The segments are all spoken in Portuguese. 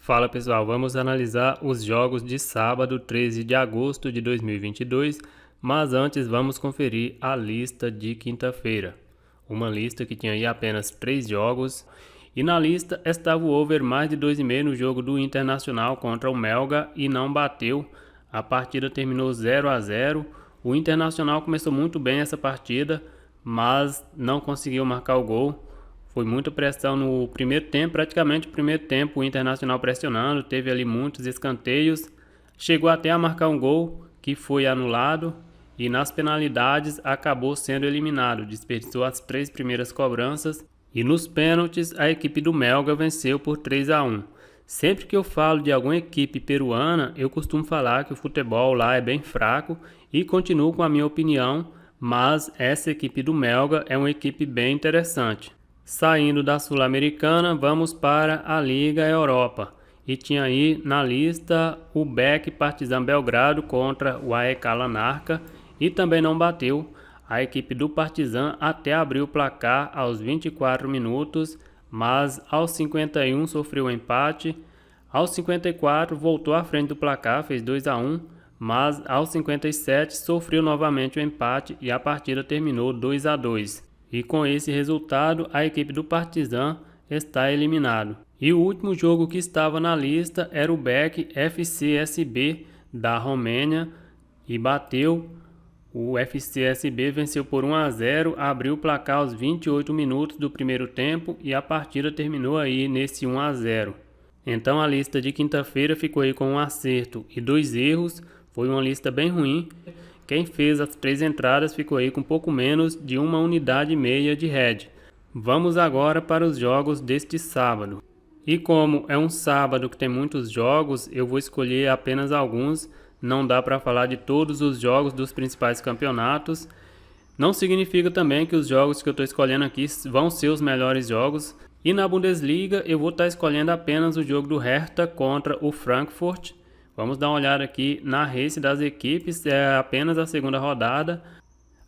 Fala pessoal, vamos analisar os jogos de sábado 13 de agosto de 2022, mas antes vamos conferir a lista de quinta-feira. Uma lista que tinha aí apenas 3 jogos e na lista estava o over mais de 2,5 no jogo do Internacional contra o Melgar e não bateu. A partida terminou 0-0. O Internacional começou muito bem essa partida, mas não conseguiu marcar o gol. Foi muita pressão no primeiro tempo, praticamente o primeiro tempo o Internacional pressionando, teve ali muitos escanteios, chegou até a marcar um gol que foi anulado e nas penalidades acabou sendo eliminado, desperdiçou as 3 primeiras cobranças e nos pênaltis a equipe do Melgar venceu por 3-1. Sempre que eu falo de alguma equipe peruana, eu costumo falar que o futebol lá é bem fraco e continuo com a minha opinião, mas essa equipe do Melgar é uma equipe bem interessante. Saindo da Sul-Americana, vamos para a Liga Europa. E tinha aí na lista o BEK Partizan Belgrado contra o AEK Larnaca e também não bateu. A equipe do Partizan até abriu o placar aos 24 minutos, mas aos 51 sofreu um empate. Aos 54 voltou à frente do placar, fez 2-1, mas aos 57 sofreu novamente o empate e a partida terminou 2-2. E com esse resultado, a equipe do Partizan está eliminado. E o último jogo que estava na lista era o BEK FCSB da Romênia e bateu. O FCSB venceu por 1-0, abriu o placar aos 28 minutos do primeiro tempo e a partida terminou aí nesse 1-0. Então a lista de quinta-feira ficou aí com um acerto e 2 erros, foi uma lista bem ruim. Quem fez as 3 entradas ficou aí com pouco menos de 1,5 unidade de head. Vamos agora para os jogos deste sábado. E como é um sábado que tem muitos jogos, eu vou escolher apenas alguns. Não dá para falar de todos os jogos dos principais campeonatos. Não significa também que os jogos que eu estou escolhendo aqui vão ser os melhores jogos. E na Bundesliga eu vou estar escolhendo apenas o jogo do Hertha contra o Frankfurt. Vamos dar uma olhada aqui na race das equipes, é apenas a segunda rodada.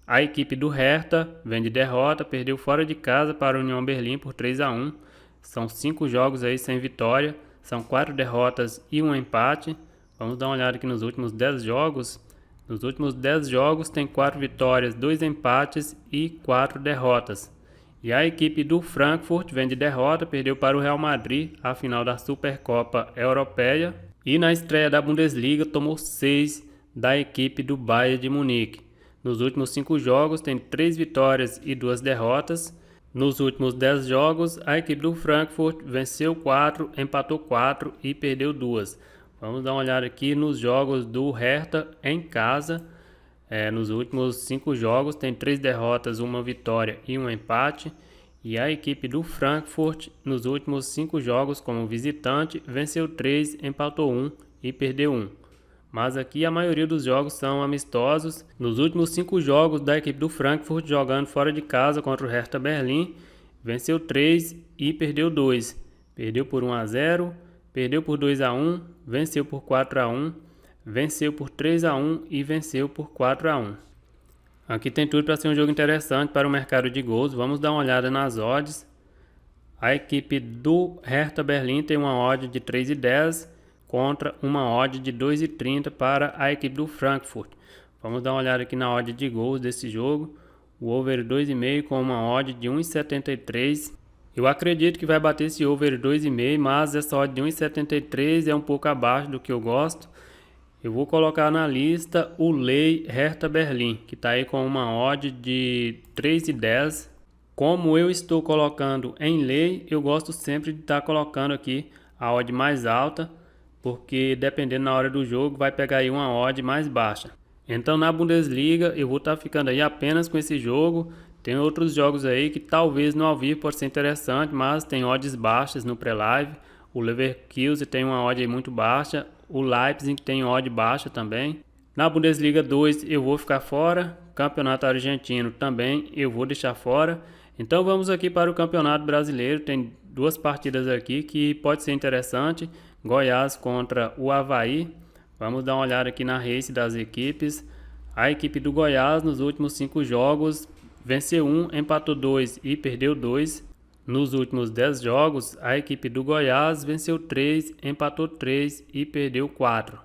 A equipe do Hertha vem de derrota, perdeu fora de casa para a União Berlim por 3-1. São 5 jogos aí sem vitória, são 4 derrotas e um empate. Vamos dar uma olhada aqui nos últimos 10 jogos. Nos últimos 10 jogos tem 4 vitórias, 2 empates e 4 derrotas. E a equipe do Frankfurt vem de derrota, perdeu para o Real Madrid a final da Supercopa Europeia. E na estreia da Bundesliga tomou 6 da equipe do Bayern de Munique. Nos últimos 5 jogos tem 3 vitórias e 2 derrotas. Nos últimos 10 jogos a equipe do Frankfurt venceu 4, empatou 4 e perdeu 2. Vamos dar uma olhada aqui nos jogos do Hertha em casa. Nos últimos 5 jogos tem 3 derrotas, 1 vitória e 1 empate. E a equipe do Frankfurt, nos últimos 5 jogos como visitante, venceu 3, empatou 1 e perdeu 1. Mas aqui a maioria dos jogos são amistosos. Nos últimos 5 jogos da equipe do Frankfurt, jogando fora de casa contra o Hertha Berlim, venceu 3 e perdeu 2. Perdeu por 1-0, perdeu por 2-1, venceu por 4-1, venceu por 3-1 e venceu por 4-1. Aqui tem tudo para ser um jogo interessante para o mercado de gols. Vamos dar uma olhada nas odds. A equipe do Hertha Berlim tem uma odd de 3,10 contra uma odd de 2,30 para a equipe do Frankfurt. Vamos dar uma olhada aqui na odd de gols desse jogo. O over 2,5 com uma odd de 1,73. Eu acredito que vai bater esse over 2,5, mas essa odd de 1,73 é um pouco abaixo do que eu gosto. Eu vou colocar na lista o Lei Hertha Berlim, que está aí com uma odd de 3,10. Como eu estou colocando em lei, eu gosto sempre de estar colocando aqui a odd mais alta, porque dependendo na hora do jogo vai pegar aí uma odd mais baixa. Então na Bundesliga eu vou estar ficando aí apenas com esse jogo. Tem outros jogos aí que talvez no ao vivo possa ser interessante, mas tem odds baixas no pré-live. O Leverkusen tem uma odd aí muito baixa. O Leipzig tem odd baixa também. Na Bundesliga 2 eu vou ficar fora. Campeonato argentino também eu vou deixar fora. Então vamos aqui para o Campeonato Brasileiro. Tem 2 partidas aqui que pode ser interessante. Goiás contra o Avaí. Vamos dar uma olhada aqui na race das equipes. A equipe do Goiás nos últimos 5 jogos venceu 1, empatou 2 e perdeu 2. Nos últimos 10 jogos, a equipe do Goiás venceu 3, empatou 3 e perdeu 4.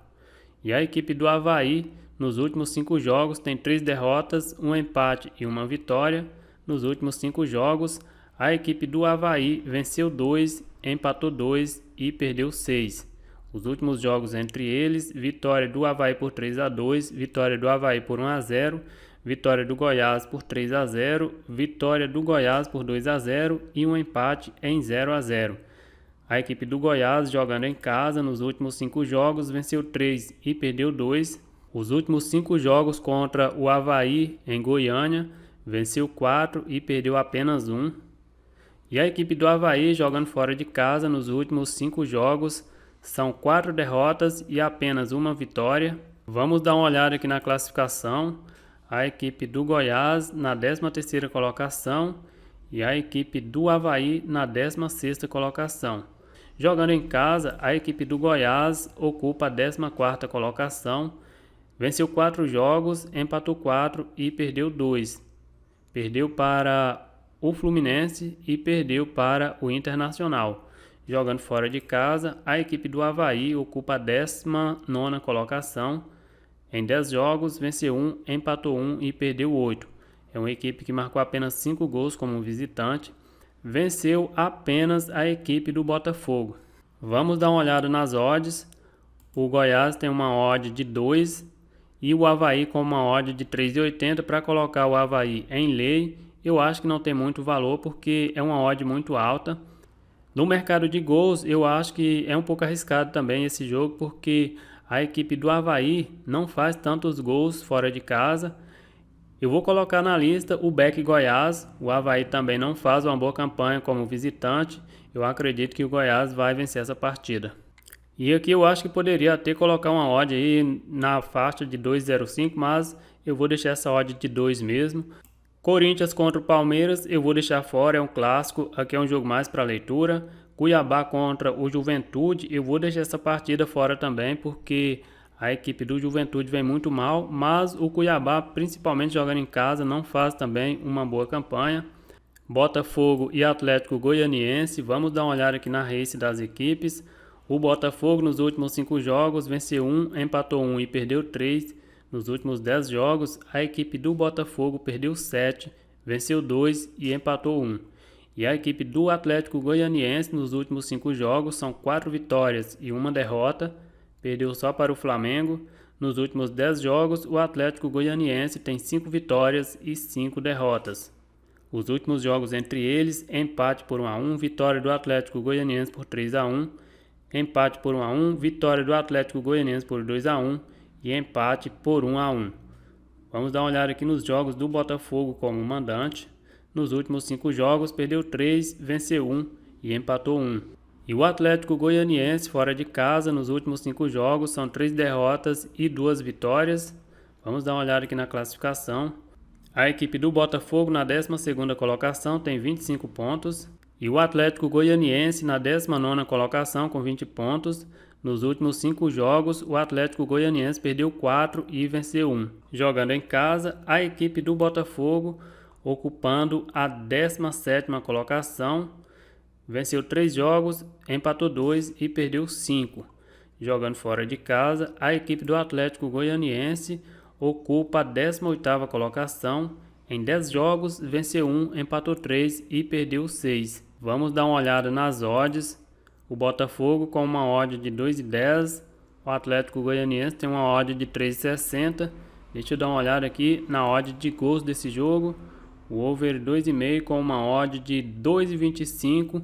E a equipe do Avaí, nos últimos 5 jogos, tem 3 derrotas, um empate e uma vitória. Nos últimos 5 jogos, a equipe do Avaí venceu 2, empatou 2 e perdeu 6. Os últimos jogos entre eles, vitória do Avaí por 3-2, vitória do Avaí por 1-0, vitória do Goiás por 3-0, vitória do Goiás por 2-0 e um empate em 0-0. A equipe do Goiás, jogando em casa, nos últimos 5 jogos, venceu 3 e perdeu 2. Os últimos 5 jogos contra o Avaí, em Goiânia, venceu 4 e perdeu apenas 1. E a equipe do Avaí, jogando fora de casa, nos últimos 5 jogos, são 4 derrotas e apenas uma vitória. Vamos dar uma olhada aqui na classificação. A equipe do Goiás na 13ª colocação e a equipe do Avaí na 16ª colocação. Jogando em casa, a equipe do Goiás ocupa a 14ª colocação, venceu 4 jogos, empatou 4 e perdeu 2. Perdeu para o Fluminense e perdeu para o Internacional. Jogando fora de casa, a equipe do Avaí ocupa a 19ª colocação. Em 10 jogos, venceu 1, empatou 1 e perdeu 8. É uma equipe que marcou apenas 5 gols como visitante. Venceu apenas a equipe do Botafogo. Vamos dar uma olhada nas odds. O Goiás tem uma odd de 2 e o Avaí com uma odd de 3,80. Para colocar o Avaí em lei, eu acho que não tem muito valor porque é uma odd muito alta. No mercado de gols, eu acho que é um pouco arriscado também esse jogo, porque a equipe do Avaí não faz tantos gols fora de casa. Eu vou colocar na lista o Beck Goiás. O Avaí também não faz uma boa campanha como visitante. Eu acredito que o Goiás vai vencer essa partida. E aqui eu acho que poderia até colocar uma odd aí na faixa de 2,05, mas eu vou deixar essa odd de 2 mesmo. Corinthians contra o Palmeiras, eu vou deixar fora, é um clássico, aqui é um jogo mais para leitura. Cuiabá contra o Juventude, eu vou deixar essa partida fora também, porque a equipe do Juventude vem muito mal, mas o Cuiabá, principalmente jogando em casa, não faz também uma boa campanha. Botafogo e Atlético Goianiense, vamos dar uma olhada aqui na race das equipes. O Botafogo nos últimos 5 jogos venceu 1, empatou 1 e perdeu 3. Nos últimos 10 jogos, a equipe do Botafogo perdeu 7, venceu 2 e empatou 1. E a equipe do Atlético Goianiense nos últimos 5 jogos são 4 vitórias e uma derrota, perdeu só para o Flamengo. Nos últimos 10 jogos, o Atlético Goianiense tem 5 vitórias e 5 derrotas. Os últimos jogos entre eles, empate por 1-1, vitória do Atlético Goianiense por 3-1, empate por 1-1, vitória do Atlético Goianiense por 2-1, e empate por 1-1. Vamos dar uma olhada aqui nos jogos do Botafogo como mandante. Nos últimos 5 jogos, perdeu 3, venceu 1 e empatou 1. E o Atlético Goianiense, fora de casa, nos últimos 5 jogos, são 3 derrotas e 2 vitórias. Vamos dar uma olhada aqui na classificação. A equipe do Botafogo, na 12ª colocação, tem 25 pontos. E o Atlético Goianiense, na 19ª colocação, com 20 pontos. Nos últimos 5 jogos, o Atlético Goianiense perdeu 4 e venceu 1. Jogando em casa, a equipe do Botafogo, ocupando a 17ª colocação, venceu 3 jogos, empatou 2 e perdeu 5. Jogando fora de casa, a equipe do Atlético Goianiense ocupa a 18ª colocação. Em 10 jogos, venceu 1, empatou 3 e perdeu 6. Vamos dar uma olhada nas odds. O Botafogo com uma odd de 2,10. O Atlético Goianiense tem uma odd de 3,60. Deixa eu dar uma olhada aqui na odd de gols desse jogo. O over 2,5 com uma odd de 2,25.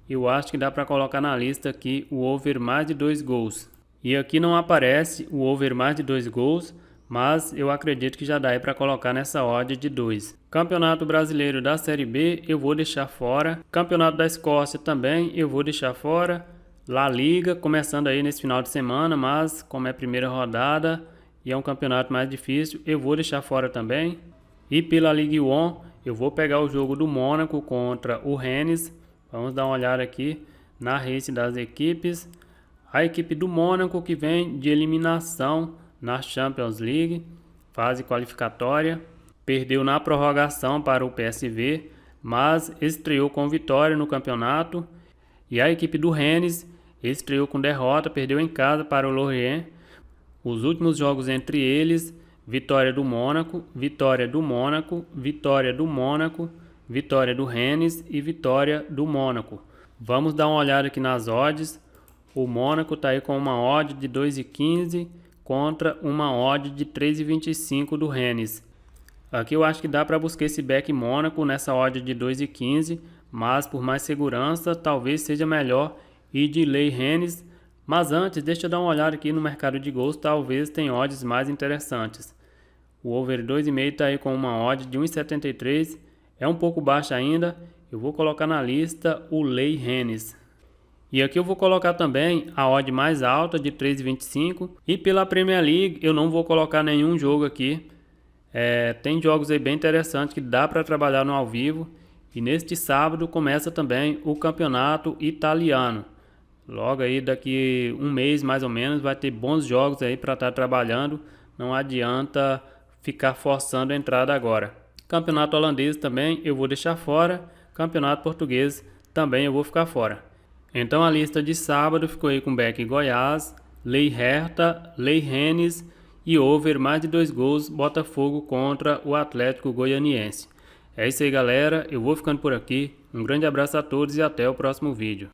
Eu acho que dá para colocar na lista aqui o over mais de 2 gols. E aqui não aparece o over mais de 2 gols, mas eu acredito que já dá para colocar nessa odd de 2. Campeonato Brasileiro da Série B eu vou deixar fora. Campeonato da Escócia também eu vou deixar fora. La Liga começando aí nesse final de semana, mas como é a primeira rodada e é um campeonato mais difícil, eu vou deixar fora também. E pela Ligue 1 eu vou pegar o jogo do Mônaco contra o Rennes. Vamos dar uma olhada aqui na race das equipes. A equipe do Mônaco que vem de eliminação na Champions League, fase qualificatória, perdeu na prorrogação para o PSV. mas estreou com vitória no campeonato. E a equipe do Rennes estreou com derrota, perdeu em casa para o Lorient. Os últimos jogos entre eles: vitória do Mônaco, vitória do Mônaco, vitória do Mônaco, vitória do Rennes e vitória do Mônaco. Vamos dar uma olhada aqui nas odds. O Mônaco está aí com uma odd de 2,15 contra uma odd de 3,25 do Rennes. Aqui eu acho que dá para buscar esse back Mônaco nessa odd de 2,15, mas por mais segurança talvez seja melhor ir de lei Rennes. Mas antes, deixa eu dar uma olhada aqui no mercado de gols, talvez tenha odds mais interessantes. O over 2,5 está aí com uma odd de 1,73, é um pouco baixa ainda. Eu vou colocar na lista o lei Rennes. E aqui eu vou colocar também a odd mais alta de 3,25. E pela Premier League eu não vou colocar nenhum jogo aqui. Tem jogos aí bem interessantes que dá para trabalhar no ao vivo. E neste sábado começa também o campeonato italiano. Logo aí daqui um mês mais ou menos vai ter bons jogos aí para estar trabalhando. Não adianta ficar forçando a entrada agora. Campeonato holandês também eu vou deixar fora. Campeonato português também eu vou ficar fora. Então a lista de sábado ficou aí com back Goiás, lei Hertha, lei Rennes e over mais de 2 gols Botafogo contra o Atlético Goianiense. É isso aí, galera, eu vou ficando por aqui. Um grande abraço a todos e até o próximo vídeo.